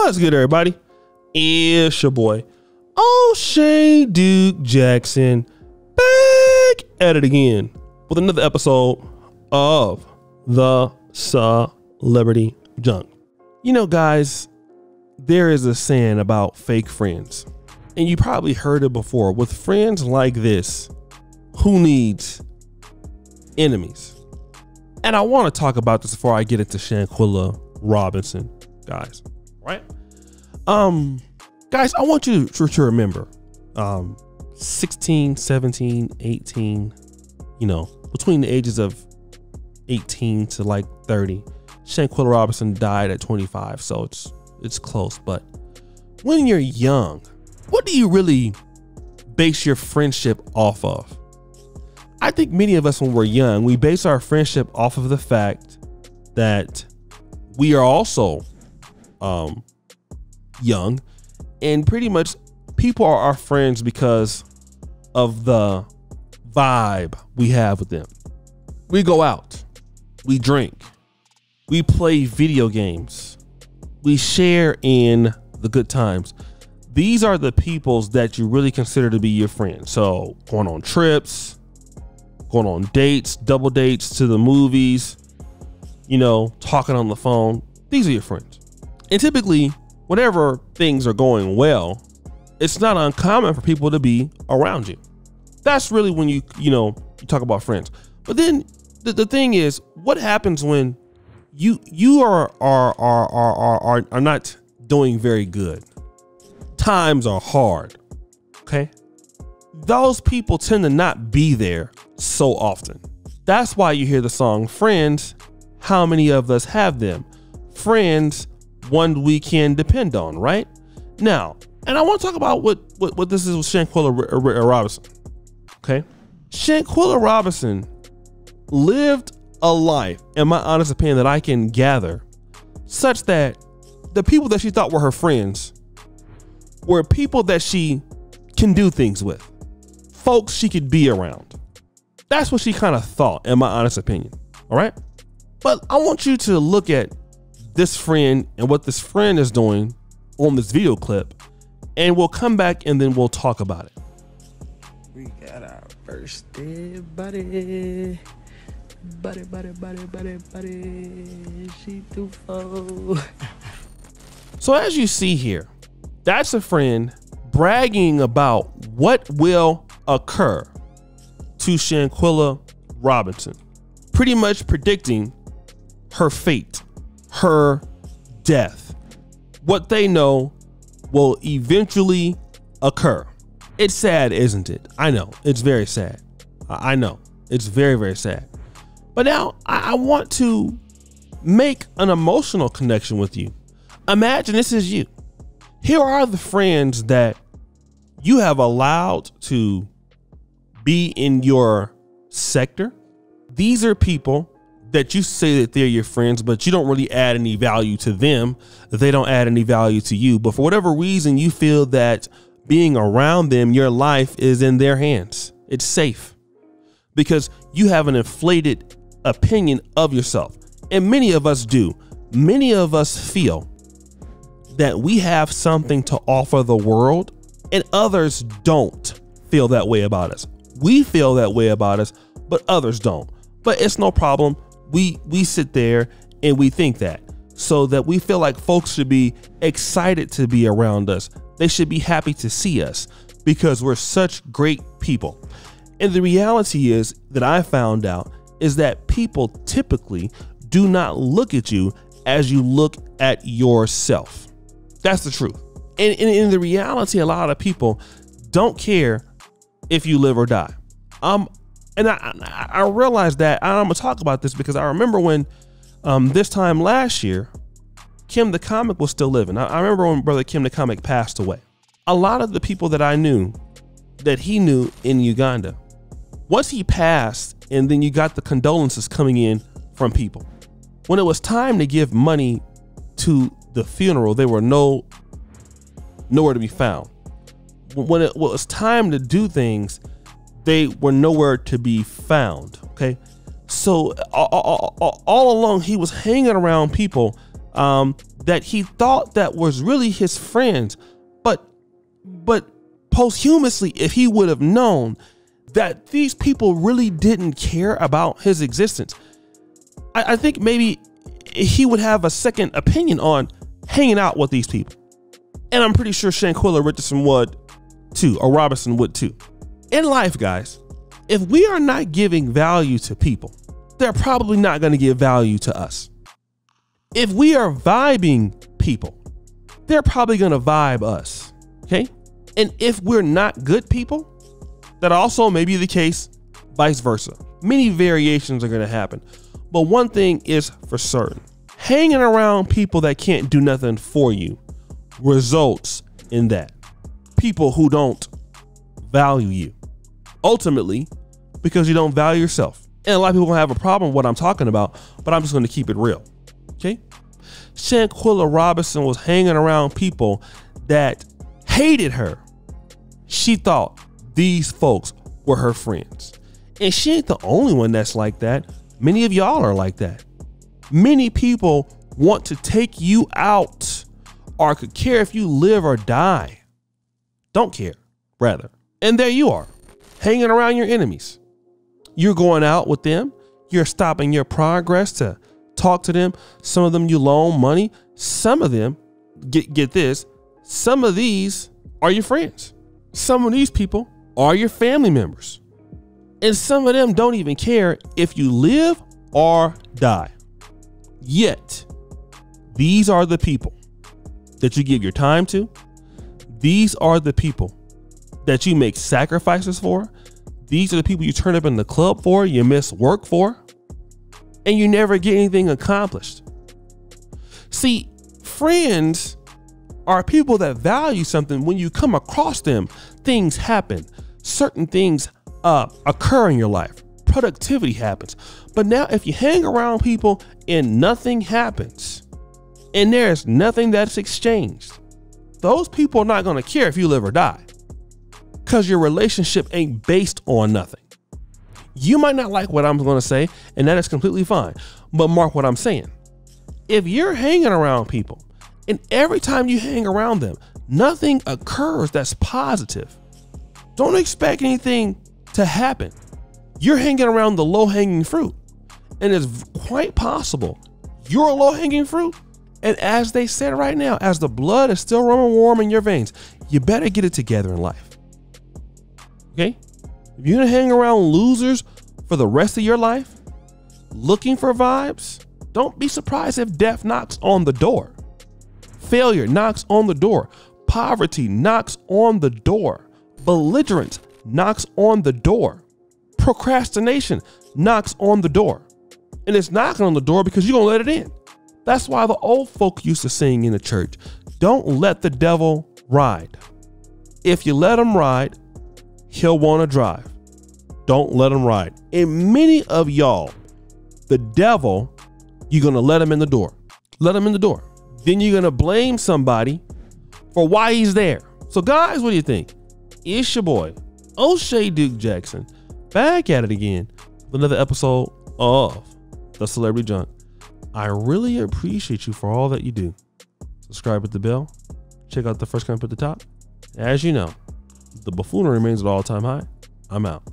What's good, everybody? It's your boy, O'Shea Duke Jackson, back at it again with another episode of the Celebrity Junk. You know, guys, there is a saying about fake friends, and you probably heard it before. With friends like this, who needs enemies? And I want to talk about this before I get into Shanquella Robinson, guys. Right? Guys, I want you to remember, 16, 17, 18, you know, between the ages of 18 to like 30, Shanquella Robinson died at 25. So it's close. But when you're young, what do you really base your friendship off of? I think many of us, when we're young, we base our friendship off of the fact that we are also young, and pretty much people are our friends because of the vibe we have with them. We go out, we drink, we play video games, we share in the good times. These are the peoples that you really consider to be your friends. So going on trips, going on dates, double dates, to the movies, you know, talking on the phone. These are your friends. And typically, whenever things are going well, it's not uncommon for people to be around you. That's really when you talk about friends. But then the thing is, what happens when you are not doing very good? Times are hard. Okay? Those people tend to not be there so often. That's why you hear the song Friends. How many of us have them? Friends, one we can depend on, right? Now, and I want to talk about what this is with Shanquella Robinson. Okay? Shanquella Robinson lived a life, in my honest opinion, that I can gather, such that the people that she thought were her friends were people that she can do things with, folks she could be around. That's what she kind of thought, in my honest opinion. All right? But I want you to look at this friend and what this friend is doing on this video clip, and we'll come back and then we'll talk about it. We got our first day, buddy. Buddy. She too full. So as you see here, that's a friend bragging about what will occur to Shanquella Robinson, pretty much predicting her fate, her death, what they know will eventually occur. It's sad, isn't it? I know, it's very sad. I know, it's very, very sad. But now I want to make an emotional connection with you. Imagine this is you. Here are the friends that you have allowed to be in your sector. These are people that you say that they're your friends, but you don't really add any value to them. They don't add any value to you. But for whatever reason, you feel that being around them, your life is in their hands. It's safe because you have an inflated opinion of yourself. And many of us do. Many of us feel that we have something to offer the world, and others don't feel that way about us. We feel that way about us, but others don't. But it's no problem. We sit there and we think that, so that we feel like folks should be excited to be around us. They should be happy to see us because we're such great people. And the reality is that I found out is that people typically do not look at you as you look at yourself. That's the truth. And in the reality, a lot of people don't care if you live or die. And I realized that, and I'm gonna talk about this because I remember when this time last year, Kim the Comic was still living. I remember when Brother Kim the Comic passed away. A lot of the people that I knew, that he knew in Uganda, once he passed, and then you got the condolences coming in from people. When it was time to give money to the funeral, they were nowhere to be found. When it was time to do things, they were nowhere to be found. Okay, so all along he was hanging around people that he thought that was really his friends, but posthumously, if he would have known that these people really didn't care about his existence, I think maybe he would have a second opinion on hanging out with these people. And I'm pretty sure Shanquella Richardson would too, or Robinson would too. In life, guys, if we are not giving value to people, they're probably not going to give value to us. If we are vibing people, they're probably going to vibe us. Okay. And if we're not good people, that also may be the case, vice versa. Many variations are going to happen. But one thing is for certain: hanging around people that can't do nothing for you results in that. People who don't value you. Ultimately, because you don't value yourself. And a lot of people have a problem with what I'm talking about, but I'm just going to keep it real. Okay? Shanquella Robinson was hanging around people that hated her. She thought these folks were her friends. And she ain't the only one that's like that. Many of y'all are like that. Many people want to take you out or could care if you live or die. Don't care, rather. And there you are, hanging around your enemies. You're going out with them. You're stopping your progress to talk to them. Some of them you loan money. Some of them, get this, some of these are your friends. Some of these people are your family members. And some of them don't even care if you live or die. Yet, these are the people that you give your time to. These are the people that you make sacrifices for. These are the people you turn up in the club for, you miss work for, and you never get anything accomplished. See, friends are people that value something. When you come across them, things happen. Certain things occur in your life. Productivity happens. But now if you hang around people and nothing happens, and there's nothing that's exchanged, those people are not going to care if you live or die, because your relationship ain't based on nothing. You might not like what I'm going to say, and that is completely fine. But mark what I'm saying. If you're hanging around people and every time you hang around them, nothing occurs that's positive, don't expect anything to happen. You're hanging around the low-hanging fruit, and it's quite possible you're a low-hanging fruit. And as they said right now, as the blood is still running warm in your veins, you better get it together in life. Okay? If you're gonna hang around losers for the rest of your life, looking for vibes, don't be surprised if death knocks on the door. Failure knocks on the door. Poverty knocks on the door. Belligerence knocks on the door. Procrastination knocks on the door. And it's knocking on the door because you're gonna let it in. That's why the old folk used to sing in the church, don't let the devil ride. If you let him ride, he'll want to drive. Don't let him ride. And many of y'all, the devil, you're going to let him in the door. Let him in the door. Then you're going to blame somebody for why he's there. So guys, what do you think? It's your boy, O'Shea Duke Jackson, back at it again with another episode of The Celebrity Junk. I really appreciate you for all that you do. Subscribe with the bell. Check out the first comment at the top. As you know, the buffoonery remains at all-time high. I'm out.